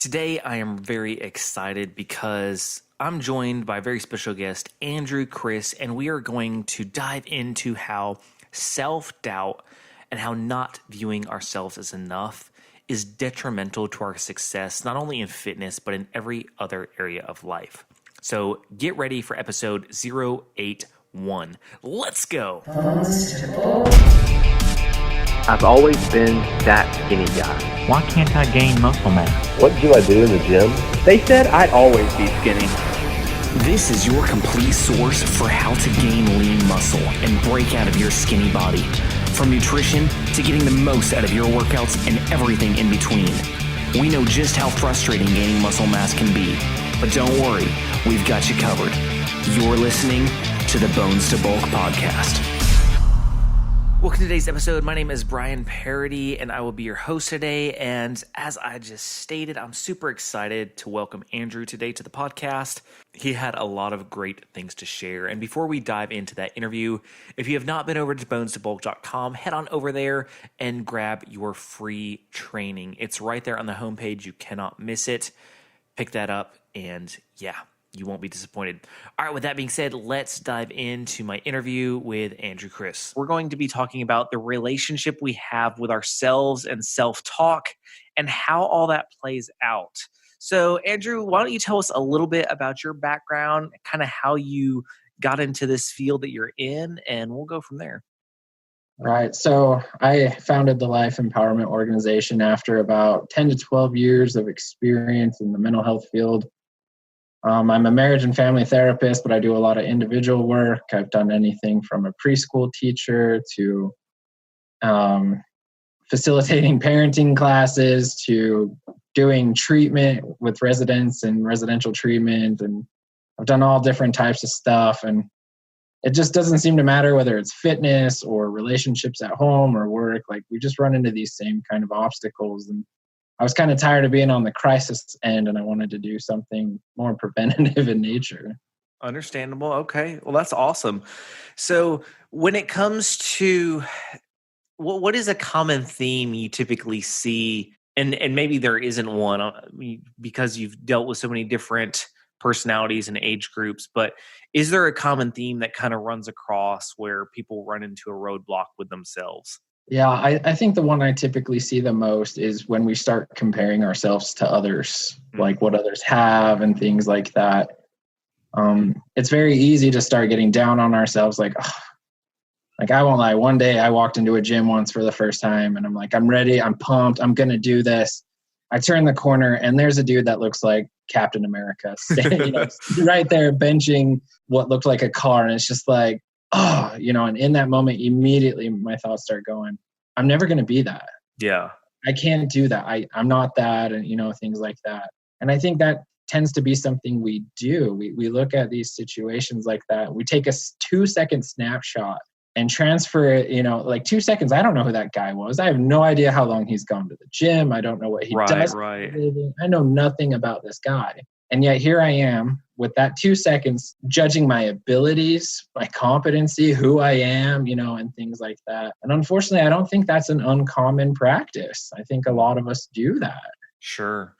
Today, I am very excited because I'm joined by a very special guest, Andrew Chris, and we are going to dive into how self-doubt and how not viewing ourselves as enough is detrimental to our success, not only in fitness, but in every other area of life. So get ready for episode 081. Let's go. I've always been that skinny guy. Why can't I gain muscle mass? What do I do in the gym? They said I'd always be skinny. This is your complete source for how to gain lean muscle and break out of your skinny body. From nutrition to getting the most out of your workouts and everything in between. We know just how frustrating gaining muscle mass can be, but don't worry, we've got you covered. You're listening to the Bones to Bulk podcast. Welcome to today's episode. My name is Brian Parody, and I will be your host today. And as I just stated, I'm super excited to welcome Andrew today to the podcast. He had a lot of great things to share. And before we dive into that interview, if you have not been over to bonestobulk.com, head on over there and grab your free training. It's right there on the homepage. You cannot miss it. Pick that up, and yeah, you won't be disappointed. All right, with that being said, let's dive into my interview with Andrew Chris. We're going to be talking about the relationship we have with ourselves and self-talk and how all that plays out. So, Andrew, why don't you tell us a little bit about your background, kind of how you got into this field that you're in, and we'll go from there. Right. So I founded the Life Empowerment Organization after about 10 to 12 years of experience in the mental health field. I'm a marriage and family therapist, but I do a lot of individual work. I've done anything from a preschool teacher to facilitating parenting classes to doing treatment with residents and residential treatment. And I've done all different types of stuff. And it just doesn't seem to matter whether it's fitness or relationships at home or work. Like we just run into these same kind of obstacles. And I was kind of tired of being on the crisis end, and I wanted to do something more preventative in nature. Understandable. Okay. Well, that's awesome. So when it comes to what is a common theme you typically see, and maybe there isn't one because you've dealt with so many different personalities and age groups, but is there a common theme that kind of runs across where people run into a roadblock with themselves? Yeah, I think the one I typically see the most is when we start comparing ourselves to others, like what others have and things like that. It's very easy to start getting down on ourselves. Like I won't lie. One day I walked into a gym once for the first time and I'm like, I'm ready. I'm pumped. I'm going to do this. I turn the corner and there's a dude that looks like Captain America standing right there benching what looked like a car. And it's just like, and in that moment, immediately my thoughts start going, I'm never going to be that. Yeah. I can't do that. I'm not that. And, things like that. And I think that tends to be something we do. We look at these situations like that. We take a 2-second snapshot and transfer it, like 2 seconds. I don't know who that guy was. I have no idea how long he's gone to the gym. I don't know what he does. Right. I know nothing about this guy. And yet here I am with that 2 seconds, judging my abilities, my competency, who I am, and things like that. And unfortunately, I don't think that's an uncommon practice. I think a lot of us do that. Sure.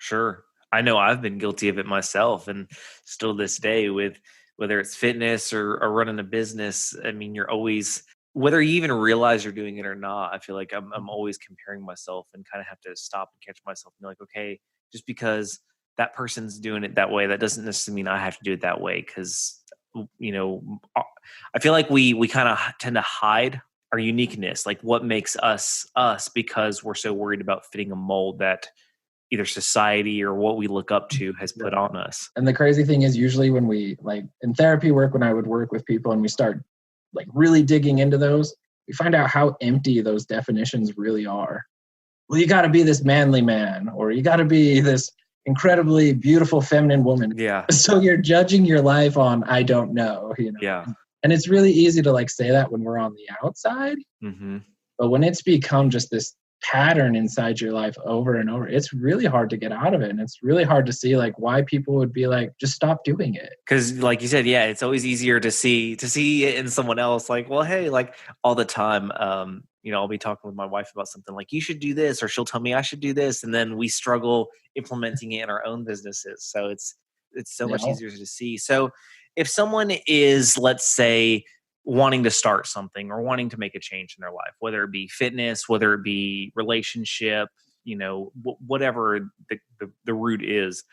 I know I've been guilty of it myself, and still this day with whether it's fitness or running a business. I mean, you're always, whether you even realize you're doing it or not, I feel like I'm always comparing myself and kind of have to stop and catch myself and be like, okay, just because that person's doing it that way, that doesn't necessarily mean I have to do it that way. Because, I feel like we kind of tend to hide our uniqueness, like what makes us us, because we're so worried about fitting a mold that either society or what we look up to has put on us. And the crazy thing is usually when we in therapy work, when I would work with people and we start really digging into those, we find out how empty those definitions really are. Well, you got to be this manly man, or you got to be this incredibly beautiful feminine woman. Yeah. So you're judging your life on, I don't know, Yeah. And it's really easy to say that when we're on the outside. Mm-hmm. But when it's become just this pattern inside your life over and over, it's really hard to get out of it. And it's really hard to see why people would be just stop doing it. Because like you said, yeah, it's always easier to see it in someone else. Well, hey, all the time. I'll be talking with my wife about something like, you should do this, or she'll tell me I should do this. And then we struggle implementing it in our own businesses. So it's so much Yeah. easier to see. So if someone is, let's say, wanting to start something or wanting to make a change in their life, whether it be fitness, whether it be relationship, whatever the root is,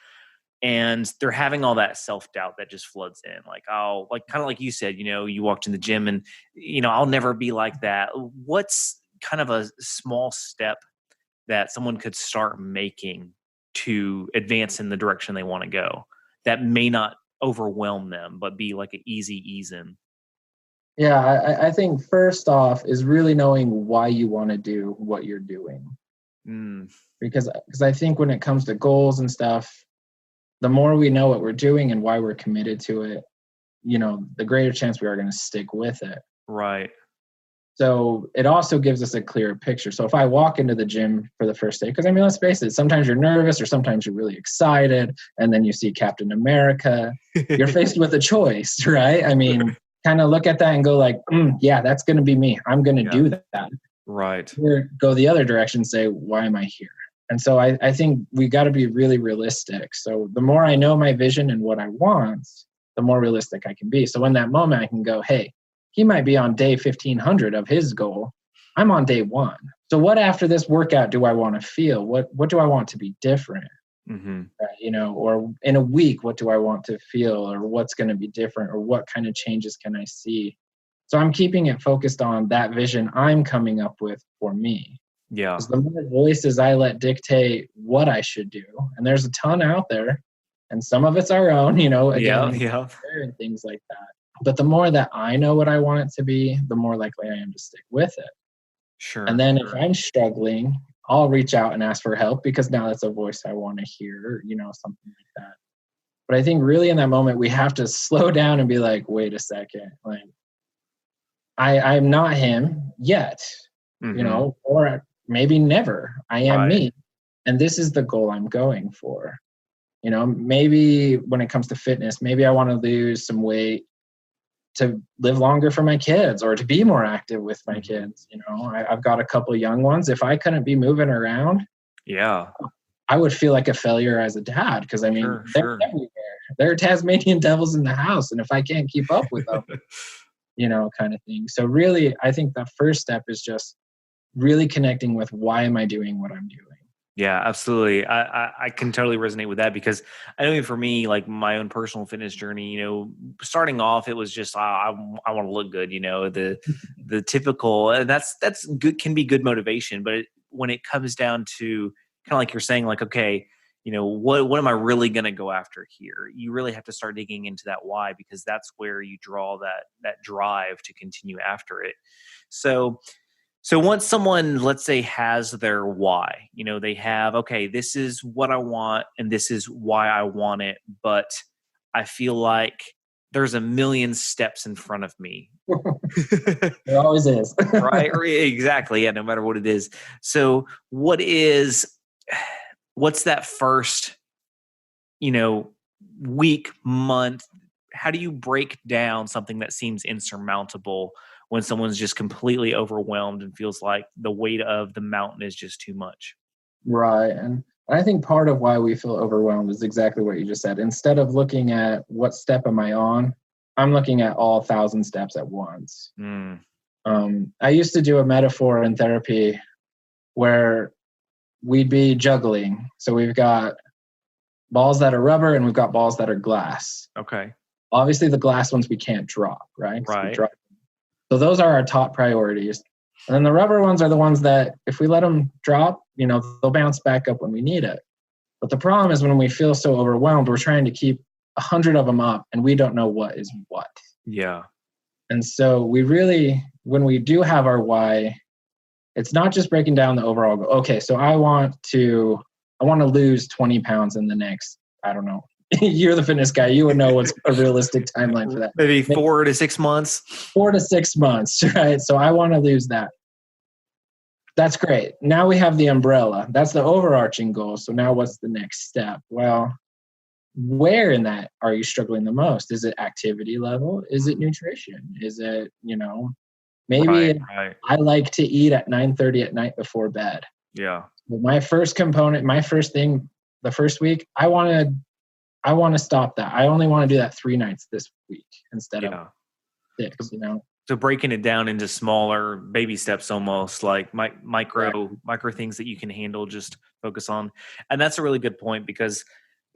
and they're having all that self-doubt that just floods in, like, oh, like kind of like you said, you walked in the gym and I'll never be like that. What's kind of a small step that someone could start making to advance in the direction they want to go that may not overwhelm them but be like an easy ease in? Yeah, I think first off is really knowing why you want to do what you're doing. Because I think when it comes to goals and stuff, the more we know what we're doing and why we're committed to it, the greater chance we are going to stick with it. Right. So it also gives us a clearer picture. So if I walk into the gym for the first day, because let's face it, sometimes you're nervous or sometimes you're really excited, and then you see Captain America, you're faced with a choice, right? Kind of look at that and go like, yeah, that's going to be me. I'm going to do that. Right. Or go the other direction and say, why am I here? And so I think we got to be really realistic. So the more I know my vision and what I want, the more realistic I can be. So in that moment, I can go, hey, he might be on day 1500 of his goal. I'm on day 1. So what after this workout do I want to feel? What do I want to be different? Or in a week, what do I want to feel, or what's going to be different, or what kind of changes can I see? So I'm keeping it focused on that vision I'm coming up with for me. Yeah. Because the more voices I let dictate what I should do, and there's a ton out there, and some of it's our own, and things like that. But the more that I know what I want it to be, the more likely I am to stick with it. Sure. And then if I'm struggling, I'll reach out and ask for help, because now that's a voice I want to hear, something like that. But I think really in that moment, we have to slow down and be like, wait a second, like I'm not him yet, or maybe never. I am me. And this is the goal I'm going for. Maybe when it comes to fitness, maybe I want to lose some weight to live longer for my kids, or to be more active with my kids. I've got a couple young ones. If I couldn't be moving around, I would feel like a failure as a dad, because they're everywhere. They're Tasmanian devils in the house, and if I can't keep up with them, kind of thing. So really, I think the first step is just really connecting with, why am I doing what I'm doing? Yeah, absolutely. I can totally resonate with that, because I know for me, like my own personal fitness journey, starting off, it was just, I want to look good, the typical, and that's good, can be good motivation. But when it comes down to kind of like you're saying, like, okay, what am I really going to go after here? You really have to start digging into that why, because that's where you draw that drive to continue after it. So once someone, let's say, has their why, they have, okay, this is what I want and this is why I want it, but I feel like there's a million steps in front of me. There always is. Right? Exactly. Yeah, no matter what it is. So what's that first, week, month? How do you break down something that seems insurmountable when someone's just completely overwhelmed and feels like the weight of the mountain is just too much? Right. And I think part of why we feel overwhelmed is exactly what you just said. Instead of looking at what step am I on, I'm looking at all 1,000 steps at once. I used to do a metaphor in therapy where we'd be juggling. So we've got balls that are rubber and we've got balls that are glass. Okay. Obviously, the glass ones we can't drop, right? Right. So those are our top priorities. And then the rubber ones are the ones that if we let them drop, they'll bounce back up when we need it. But the problem is when we feel so overwhelmed, we're trying to keep 100 of them up and we don't know what is what. Yeah. And so we really, when we do have our why, it's not just breaking down the overall goal. Okay, so I want to lose 20 pounds in the next, I don't know. You're the fitness guy. You would know what's a realistic timeline for that. Maybe 4 to 6 months. 4 to 6 months, right? So I want to lose that. That's great. Now we have the umbrella. That's the overarching goal. So now what's the next step? Well, where in that are you struggling the most? Is it activity level? Is it nutrition? Is it, Maybe Right. I like to eat at 9:30 at night before bed. Yeah. Well, my first thing, the first week, I want to stop that. I only want to do that 3 nights this week instead of Yeah. 6, you know? So breaking it down into smaller baby steps, almost like micro things that you can handle, just focus on. And that's a really good point because,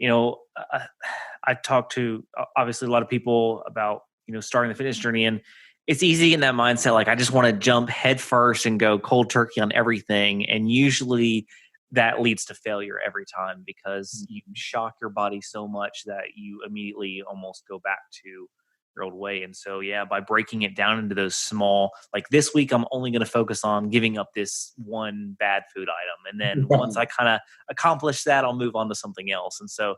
I talk to obviously a lot of people about, starting the fitness journey, and it's easy in that mindset. Like, I just want to jump head first and go cold turkey on everything. And usually that leads to failure every time because you shock your body so much that you immediately almost go back to your old way. And so, yeah, by breaking it down into those small, like this week, I'm only going to focus on giving up this one bad food item. And then once I kind of accomplish that, I'll move on to something else. And so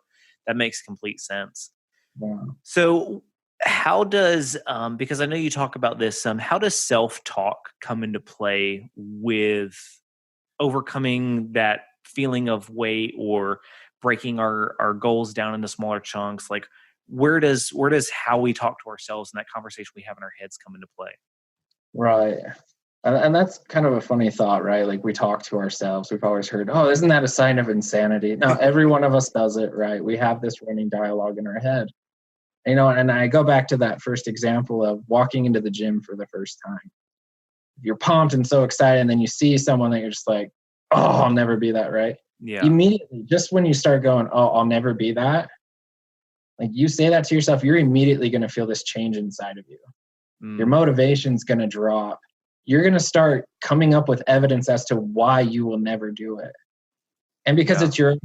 that makes complete sense. Wow. So how does, because I know you talk about this, how does self-talk come into play with overcoming that feeling of weight or breaking our goals down into smaller chunks? Like, where does how we talk to ourselves and that conversation we have in our heads come into play? Right. And that's kind of a funny thought, right? Like, we talk to ourselves. We've always heard, oh, isn't that a sign of insanity? No, every one of us does it, right? We have this running dialogue in our head. And I go back to that first example of walking into the gym for the first time. You're pumped and so excited, and then you see someone that you're just like, oh, I'll never be that, right? Yeah. Immediately, just when you start going, oh, I'll never be that, like, you say that to yourself, you're immediately going to feel this change inside of you. Your motivation's going to drop. You're going to start coming up with evidence as to why you will never do it. And because it's your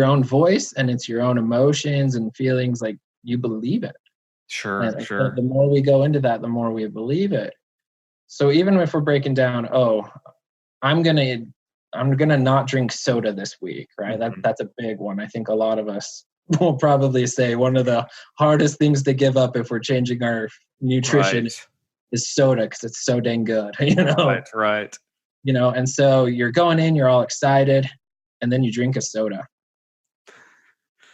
own voice and it's your own emotions and feelings, like, you believe it. Sure, And sure. the more we go into that, the more we believe it. So even if we're breaking down, oh, I'm gonna not drink soda this week, right? That's a big one. I think a lot of us will probably say one of the hardest things to give up if we're changing our nutrition is soda, because it's so dang good, Right. And so you're going in, you're all excited, and then you drink a soda,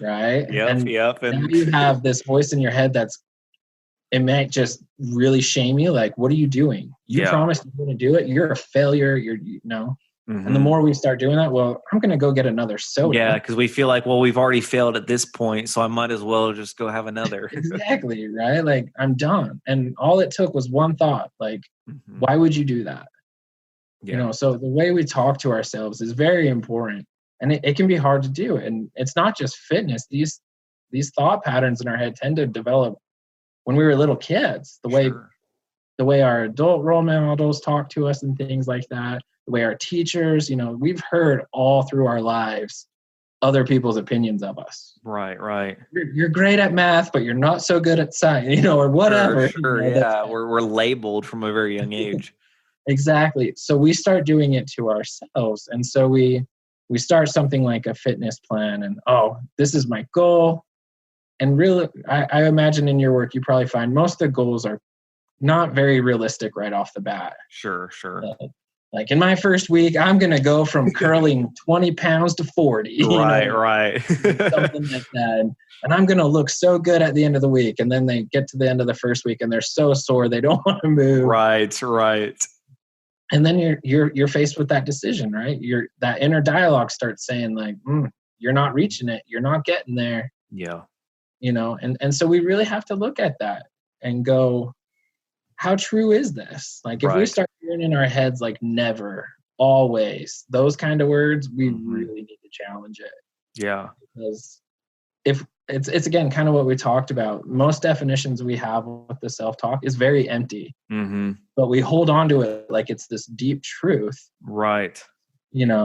right? Yep. And now you have this voice in your head it might just really shame you. Like, what are you doing? You promised you're going to do it. You're a failure. And the more we start doing that, well, I'm going to go get another soda. Yeah, because we feel like, well, we've already failed at this point, so I might as well just go have another. Exactly, right? Like, I'm done. And all it took was one thought. Like, why would you do that? Yeah. So the way we talk to ourselves is very important. And it can be hard to do. And it's not just fitness. These thought patterns in our head tend to develop when we were little kids. The way our adult role models talk to us and things like that, the way our teachers, we've heard all through our lives other people's opinions of us. Right. You're great at math, but you're not so good at science, or whatever. Sure. Yeah, we're labeled from a very young age. Exactly. So we start doing it to ourselves. And so we start something like a fitness plan, and, oh, this is my goal. And really, I imagine in your work, you probably find most of the goals are not very realistic right off the bat. Sure. Like, in my first week, I'm going to go from curling 20 pounds to 40. Right. Something like that. And I'm going to look so good at the end of the week. And then they get to the end of the first week and they're so sore, they don't want to move. Right. And then you're faced with that decision, right? That inner dialogue starts saying, like, you're not reaching it. You're not getting there. Yeah. And so we really have to look at that and go, how true is this? Like, if we start hearing in our heads, like, never, always, those kind of words, we really need to challenge it. Yeah. Because if it's again, kind of what we talked about, most definitions we have with the self-talk is very empty, but we hold on to it like it's this deep truth. Right.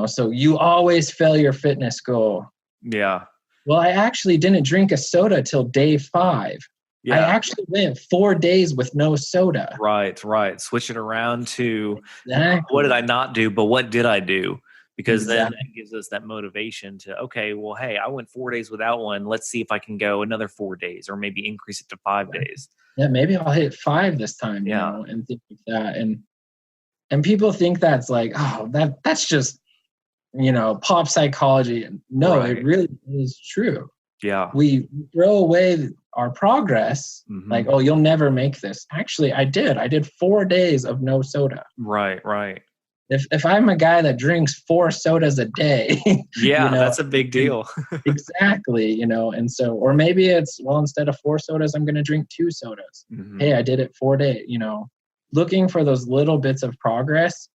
So you always fail your fitness goal. Yeah. Well, I actually didn't drink a soda till day 5. Yeah. I actually went 4 days with no soda. Right. Switch it around to what did I not do, but what did I do? Because then that gives us that motivation to, okay, well, hey, I went 4 days without one. Let's see if I can go another 4 days, or maybe increase it to 5 days. Yeah, maybe I'll hit 5 this time, and things like that. And people think that's like, oh, that's just, pop psychology. And no, it really is true. Yeah. We throw away our progress, Mhm. like, oh, you'll never make this. Actually, I did 4 days of no soda. Right. If I'm a guy that drinks 4 sodas a day, Yeah, you know, that's a big deal. exactly, you know, and so, or maybe it's, well, instead of 4 sodas, I'm going to drink 2 sodas. Mhm. Hey, I did it 4 days, you know, looking for those little bits of progress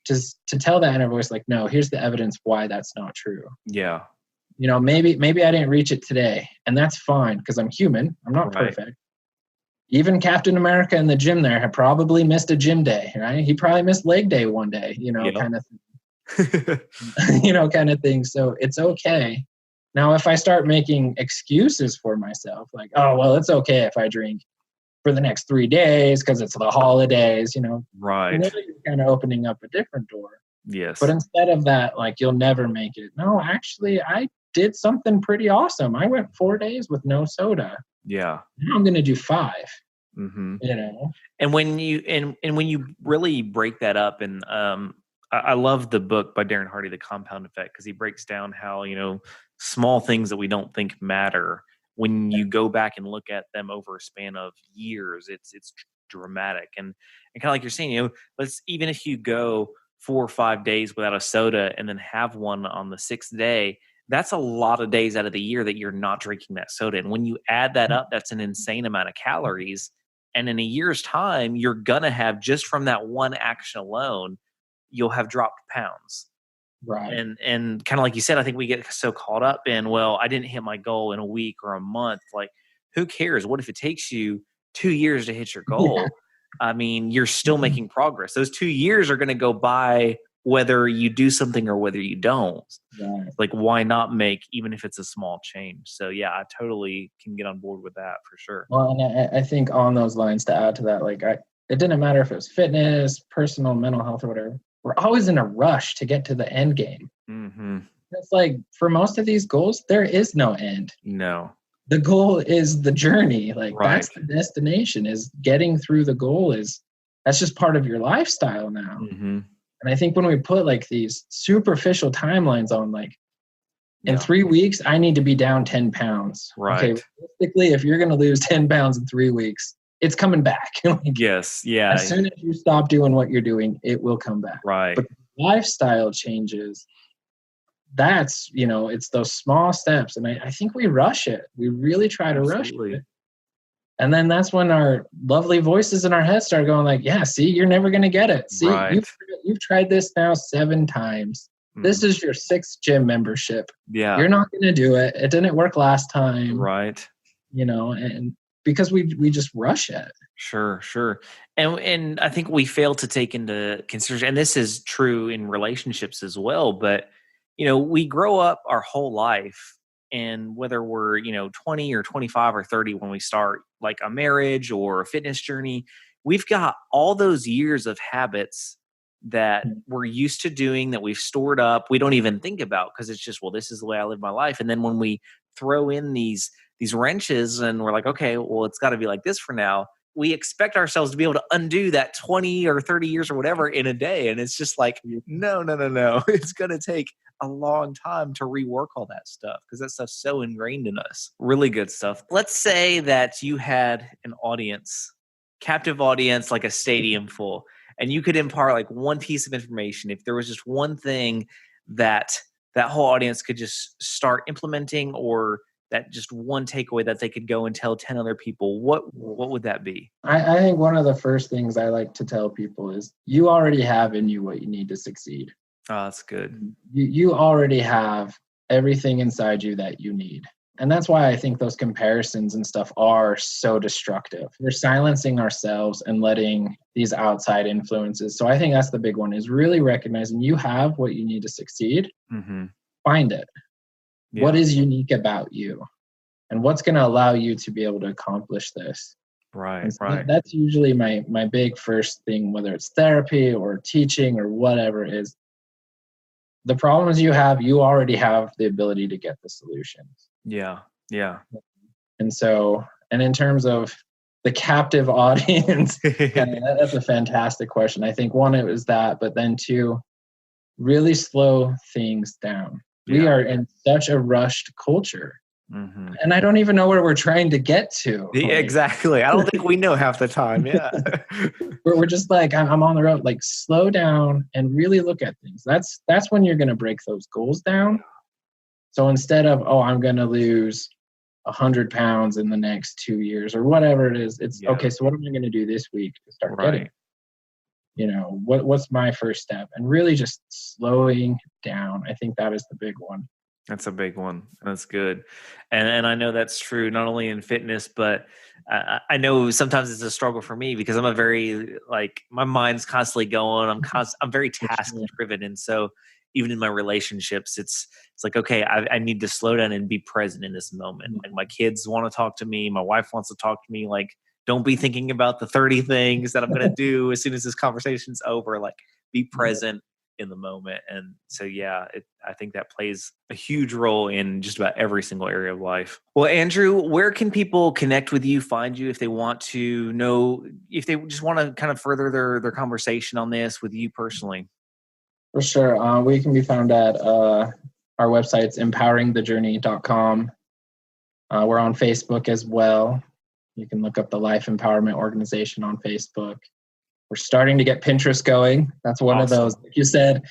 just to tell that inner voice, like, no, here's the evidence why that's not true. Yeah. You know, maybe I didn't reach it today, and that's fine because I'm human. I'm not Right. perfect. Even Captain America in the gym there had probably missed a gym day, right? He probably missed leg day one day, you know, Yep. kind of you know, kind of thing. So it's okay. Now, if I start making excuses for myself, like, oh, well, it's okay if I drink for the next 3 days because it's the holidays, you know, Right. now you're kind of opening up a different door. Yes. But instead of that, like, you'll never make it. No, actually, I did something pretty awesome. I went 4 days with no soda. Yeah. Now I'm going to do 5, Mhm. you know? And when you and when you really break that up, and I love the book by Darren Hardy, The Compound Effect, because he breaks down how, you know, small things that we don't think matter, when you go back and look at them over a span of years, it's dramatic. And kind of like you're saying, you know, let's, even if you go 4 or 5 days without a soda and then have one on the 6th day, that's a lot of days out of the year that you're not drinking that soda. And when you add that up, that's an insane amount of calories. And in a year's time, you're going to have, just from that one action alone, you'll have dropped pounds. Right. And kind of like you said, I think we get so caught up in, well, I didn't hit my goal in a week or a month. Like, who cares? What if it takes you 2 years to hit your goal? Yeah. I mean, you're still making progress. Those 2 years are going to go by whether you do something or whether you don't. Right. Like, why not make, even if it's a small change? So yeah, I totally can get on board with that for sure. Well, and I think on those lines, to add to that, like, it didn't matter if it was fitness, personal, mental health, or whatever. We're always in a rush to get to the end game. Mm-hmm. It's like, for most of these goals, there is no end. No. The goal is the journey. Like, Right. that's the destination, is getting through the goal. That's just part of your lifestyle now. Mm-hmm. And I think when we put like these superficial timelines on, like, in Yeah. 3 weeks, I need to be down 10 pounds. Right. Okay, realistically, if you're going to lose 10 pounds in 3 weeks, it's coming back. Like, Yes. Yeah. as soon as you stop doing what you're doing, it will come back. Right. But lifestyle changes, that's, you know, it's those small steps. And I think we rush it. We really try to Absolutely. rush it. And then that's when our lovely voices in our head start going like, yeah, see, you're never going to get it. See, Right. you've tried this now 7 times. This is your 6th gym membership. Yeah. You're not going to do it. It didn't work last time. Right. You know, and because we just rush it. Sure. And I think we fail to take into consideration, and this is true in relationships as well, but, you know, we grow up our whole life, and whether we're, you know, 20 or 25 or 30 when we start like a marriage or a fitness journey, we've got all those years of habits that we're used to doing, that we've stored up, we don't even think about, because it's just, well, this is the way I live my life. And then when we throw in these wrenches and we're like, okay, well, it's got to be like this for now, we expect ourselves to be able to undo that 20 or 30 years or whatever in a day. And it's just like, no. It's going to take a long time to rework all that stuff, because that stuff's so ingrained in us. Really good stuff. Let's say that you had an audience, captive audience, like a stadium full, and you could impart like one piece of information. If there was just one thing that whole audience could just start implementing, or that just one takeaway that they could go and tell 10 other people, what would that be? I think one of the first things I like to tell people is, you already have in you what you need to succeed. Oh, that's good. You already have everything inside you that you need. And that's why I think those comparisons and stuff are so destructive. We're silencing ourselves and letting these outside influences. So I think that's the big one, is really recognizing you have what you need to succeed. Mm-hmm. Find it. Yeah. What is unique about you? And what's going to allow you to be able to accomplish this? Right. So that's usually my big first thing, whether it's therapy or teaching or whatever, is the problems you have, you already have the ability to get the solutions. Yeah. And so, and in terms of the captive audience, that's a fantastic question. I think one, it was that, but then two, really slow things down. We are in such a rushed culture. Mm-hmm. And I don't even know where we're trying to get to. Yeah, exactly. I don't think we know half the time. Yeah. We're just like, I'm on the road. Like, slow down and really look at things. That's when you're going to break those goals down. So instead of, I'm going to lose 100 pounds in the next 2 years or whatever it is, it's okay. So what am I going to do this week to start getting? What's my first step? And really just slowing down. I think that is the big one. That's a big one. That's good. And I know that's true, not only in fitness, but I know sometimes it's a struggle for me because I'm a very, like, my mind's constantly going. I'm very task driven. And so even in my relationships, it's like, okay, I need to slow down and be present in this moment. Like, my kids want to talk to me. My wife wants to talk to me. Like, don't be thinking about the 30 things that I'm going to do as soon as this conversation's over. Like, be present in the moment. And so, I think that plays a huge role in just about every single area of life. Well, Andrew, where can people connect with you, find you if they want to know, if they just want to kind of further their conversation on this with you personally? For sure. We can be found at our website's empoweringthejourney.com. We're on Facebook as well. You can look up the Life Empowerment Organization on Facebook. We're starting to get Pinterest going. That's one of those, like you said,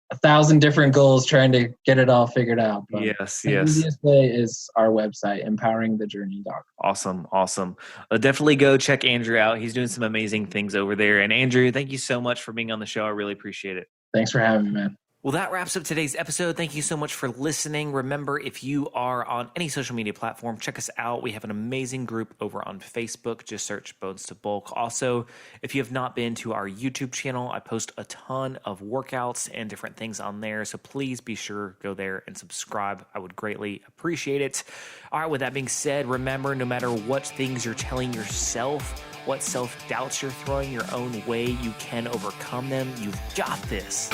1,000 different goals, trying to get it all figured out. But yes. The easiest way is our website, empoweringthejourney.com. Awesome. Definitely go check Andrew out. He's doing some amazing things over there. And Andrew, thank you so much for being on the show. I really appreciate it. Thanks for having me, man. Well, that wraps up today's episode. Thank you so much for listening. Remember, if you are on any social media platform, check us out. We have an amazing group over on Facebook. Just search Bones to Bulk. Also, if you have not been to our YouTube channel, I post a ton of workouts and different things on there. So please be sure go there and subscribe. I would greatly appreciate it. All right, with that being said, remember, no matter what things you're telling yourself, what self-doubts you're throwing your own way, you can overcome them. You've got this.